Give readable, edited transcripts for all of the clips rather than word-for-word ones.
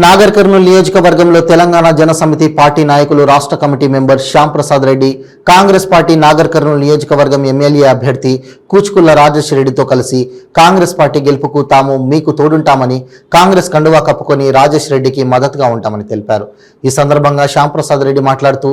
నాగర్ కర్నూలు నియోజకవర్గంలో తెలంగాణ జనసమితి పార్టీ నాయకులు రాష్ట్ర committee member Shyam Prasad Reddy Congress party Nagar Kurnool నియోజకవర్గం ఎమ్మెల్యే అభ్యర్థి కూచుకుల్ల రాజేష్ రెడ్డితో కలిసి కాంగ్రెస్ పార్టీ గెలుపుకు తాము మీకు తోడుంటామని కాంగ్రెస్ కండువా కప్పుకొని రాజేష్ రెడ్డికి మద్దతుగా ఉంటామని తెలిపారు. ఈ సందర్భంగా శ్యామ్ ప్రసాద్ రెడ్డి మాట్లాడుతూ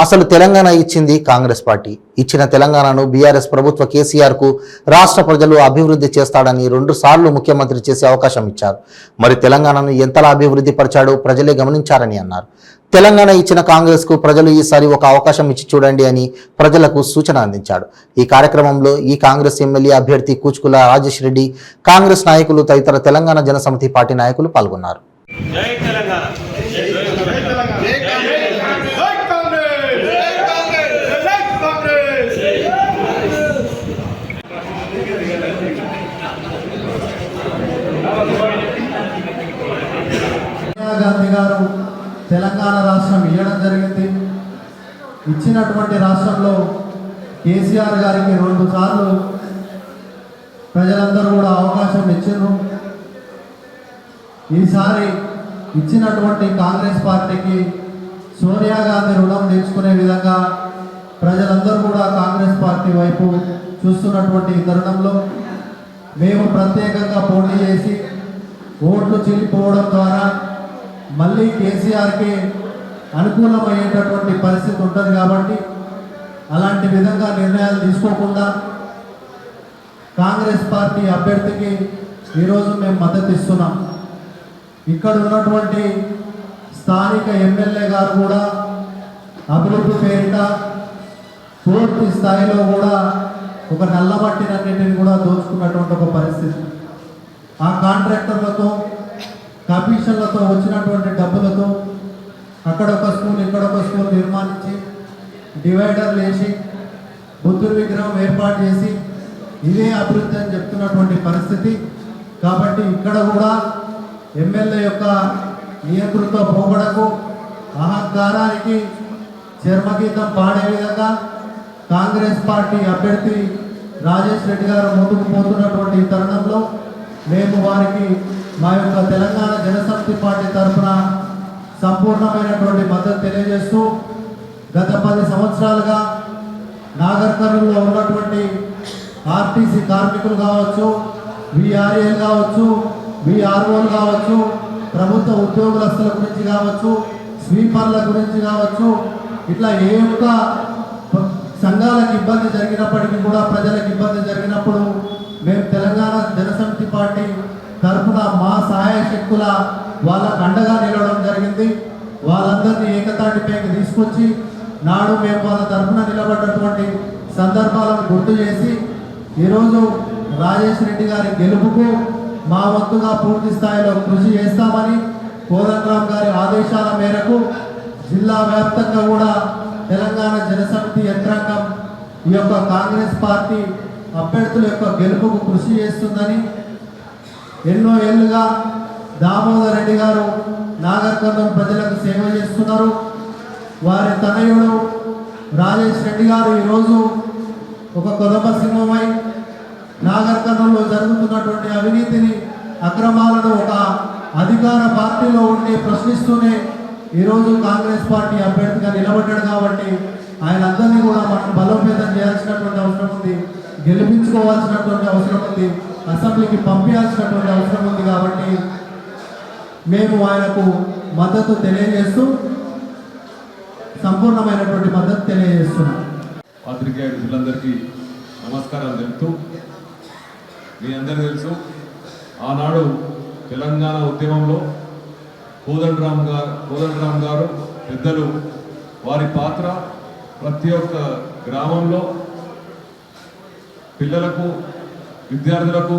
అసలు తెలంగాణ ఇచ్చింది కాంగ్రెస్ పార్టీ. ఇచ్చిన తెలంగాణను బీఆర్ఎస్ ప్రభుత్వ కేసీఆర్ కు రాష్ట్ర ప్రజలు అభివృద్ధి చేస్తాడని 2 సార్లు ముఖ్యమంత్రి చేసే అవకాశం ఇచ్చారు. మరి తెలంగాణను ఎంతలా అభివృద్ధి పరిచాడో ప్రజలే గమనించారని అన్నారు. తెలంగాణ ఇచ్చిన కాంగ్రెస్ కు ప్రజలు ఈసారి ఒక అవకాశం ఇచ్చి చూడండి అని ప్రజలకు సూచన అందించాడు. ఈ కార్యక్రమంలో ఈ కాంగ్రెస్ ఎమ్మెల్యే అభ్యర్థి కూచుకుల్ల రాజేష్ రెడ్డి, కాంగ్రెస్ నాయకులు తదితర తెలంగాణ జనసమితి పార్టీ నాయకులు పాల్గొన్నారు. గాంధీ గారు తెలంగాణ రాష్ట్రం ఇవ్వడం జరిగింది. ఇచ్చినటువంటి రాష్ట్రంలో కేసీఆర్ గారికి 2 సార్లు ప్రజలందరూ కూడా అవకాశం ఇచ్చారు. ఈసారి ఇచ్చినటువంటి కాంగ్రెస్ పార్టీకి సోనియా గాంధీ రుణం తీర్చుకునే విధంగా ప్రజలందరూ కూడా కాంగ్రెస్ పార్టీ వైపు చూస్తున్నటువంటి తరుణంలో మేము ప్రత్యేకంగా పోటీ చేసి ఓట్లు చెల్లిపోవడం ద్వారా మళ్ళీ కేసీఆర్కి అనుకూలమయ్యేటటువంటి పరిస్థితి ఉంటుంది కాబట్టి అలాంటి విధంగా నిర్ణయాలు తీసుకోకుండా కాంగ్రెస్ పార్టీ అభ్యర్థికి ఈరోజు మేము మద్దతు ఇస్తున్నాం. ఇక్కడ ఉన్నటువంటి స్థానిక ఎమ్మెల్యే గారు కూడా అభివృద్ధి పేరిట పూర్తి స్థాయిలో కూడా ఒక నల్లమట్టినన్నింటిని కూడా దోచుకున్నటువంటి ఒక పరిస్థితి. ఆ కాంట్రాక్టర్లతో కమిషన్లతో వచ్చినటువంటి డబ్బులతో అక్కడ ఒక స్కూల్ ఇక్కడ ఒక స్కూల్ నిర్మాణించి డివైడర్లు వేసి బుద్ధుడి విగ్రహం ఏర్పాటు చేసి ఇదే అభివృద్ధి అని చెప్తున్నటువంటి పరిస్థితి. కాబట్టి ఇక్కడ కూడా ఎమ్మెల్యే యొక్క నియంతృత్వ పోగడకు అహంకారానికి చర్మగీతం పాడే విధంగా కాంగ్రెస్ పార్టీ అభ్యర్థి రాజేష్ రెడ్డి గారు ముందుకు పోతున్నటువంటి తరుణంలో మేము వారికి మా యొక్క తెలంగాణ జనసమితి పార్టీ తరఫున సంపూర్ణమైనటువంటి మద్దతు తెలియజేస్తూ గత 10 సంవత్సరాలుగా నాగర్ కర్నూలులో ఉన్నటువంటి ఆర్టీసీ కార్మికులు కావచ్చు, విఆర్ఏలు కావచ్చు, విఆర్ఓలు కావచ్చు, ప్రభుత్వ ఉద్యోగస్తుల గురించి కావచ్చు, స్వీపర్ల గురించి కావచ్చు, ఇట్లా ఏ ఒక్క సంఘాలకు ఇబ్బంది జరిగినప్పటికీ కూడా ప్రజలకు ఇబ్బంది జరిగినప్పుడు మేము తెలంగాణ జనసమితి పార్టీ తరఫున మా సహాయ శక్తుల వాళ్ళకు అండగా నిలవడం జరిగింది. వాళ్ళందరినీ ఏకతాటిపైకి తీసుకొచ్చి నాడు మేము వాళ్ళ తరఫున నిలబడ్డటువంటి సందర్భాలను గుర్తు చేసి ఈరోజు రాజేష్ రెడ్డి గారి గెలుపుకు మా వంతుగా పూర్తి స్థాయిలో కృషి చేస్తామని కోదండరామ్ గారి ఆదేశాల మేరకు జిల్లా వ్యాప్తంగా కూడా తెలంగాణ జనసమితి యంత్రాంగం ఈ యొక్క కాంగ్రెస్ పార్టీ అభ్యర్థుల యొక్క గెలుపుకు కృషి చేస్తుందని, ఎన్నో ఏళ్ళుగా దామోదర్ రెడ్డి గారు నాగర్ కర్నూలు ప్రజలకు సేవ చేస్తున్నారు. వారి తనయుడు రాజేష్ రెడ్డి గారు ఈరోజు ఒక కొదమ సింహమై నాగర్ కర్నూలులో జరుగుతున్నటువంటి అవినీతిని, అక్రమాలను ఒక అధికార పార్టీలో ఉండి ప్రశ్నిస్తూనే ఈరోజు కాంగ్రెస్ పార్టీ అభ్యర్థిగా నిలబడ్డాడు. కాబట్టి ఆయన అందరినీ కూడా మనం బలోపేతం చేయాల్సినటువంటి అవసరం ఉంది, గెలిపించుకోవాల్సినటువంటి అవసరం ఉంది, అసెంబ్లీకి పంపించాల్సినటువంటి అవసరం ఉంది. కాబట్టి మేము ఆయనకు మద్దతు తెలియజేస్తూ సంపూర్ణమైనటువంటి మద్దతు తెలియజేస్తున్నాం. పాత్రికేయ మిత్రులందరికీ నమస్కారాలు తెలుపుతూ, మీ అందరికీ తెలుసు ఆనాడు తెలంగాణ ఉద్యమంలో కోదండరామ్ గారు పెద్దలు వారి పాత్ర ప్రతి ఒక్క గ్రామంలో పిల్లలకు విద్యార్థులకు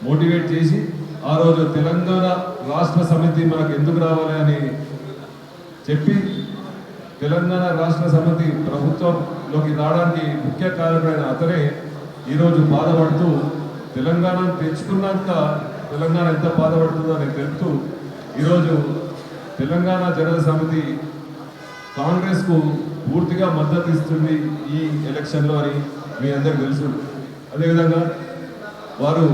మోటివేట్ చేసి ఆ రోజు తెలంగాణ రాష్ట్ర సమితి మనకు ఎందుకు రావాలి అని చెప్పి తెలంగాణ రాష్ట్ర సమితి ప్రభుత్వంలోకి రావడానికి ముఖ్య కారణమైన అతనే ఈరోజు బాధపడుతూ తెలంగాణను తెచ్చుకున్నాక తెలంగాణ ఎంత బాధపడుతుందో అని తెలుపుతూ ఈరోజు తెలంగాణ జనరల్ సమితి కాంగ్రెస్కు పూర్తిగా మద్దతు ఇస్తుంది ఈ ఎలక్షన్లో అని మీ అందరికీ తెలుసు. అదేవిధంగా వారు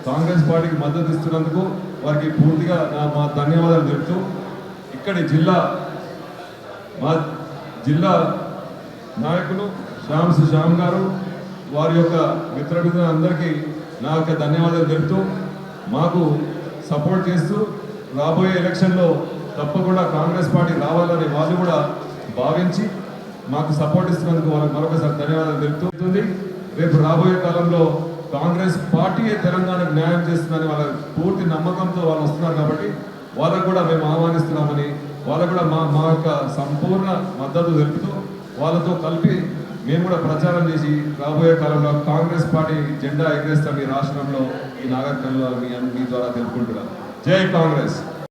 కాంగ్రెస్ పార్టీకి మద్దతు ఇస్తున్నందుకు వారికి పూర్తిగా మా ధన్యవాదాలు తెలుపుతూ ఇక్కడి మా జిల్లా నాయకులు శ్యామ్ గారు వారి యొక్క మిత్రులు అందరికీ నా యొక్క ధన్యవాదాలు తెలుపుతూ మాకు సపోర్ట్ చేస్తూ రాబోయే ఎలక్షన్లో తప్పకుండా కాంగ్రెస్ పార్టీ రావాలని వాళ్ళు కూడా భావించి మాకు సపోర్ట్ ఇస్తున్నందుకు వాళ్ళకి మరొకసారి ధన్యవాదాలు తెలుపుతుంది. రేపు రాబోయే కాలంలో కాంగ్రెస్ పార్టీయే తెలంగాణకు న్యాయం చేస్తుందని వాళ్ళ పూర్తి నమ్మకంతో వాళ్ళు వస్తున్నారు కాబట్టి వాళ్ళకు కూడా మేము ఆహ్వానిస్తున్నామని వాళ్ళకు కూడా మా యొక్క సంపూర్ణ మద్దతు తెలుపుతూ వాళ్ళతో కలిపి మేము కూడా ప్రచారం చేసి రాబోయే కాలంలో కాంగ్రెస్ పార్టీ జెండా ఎగరేస్తాం ఈ రాష్ట్రంలో, ఈ నాగరికంలో మీ ద్వారా తెలుపుకుంటున్నాం. జై కాంగ్రెస్.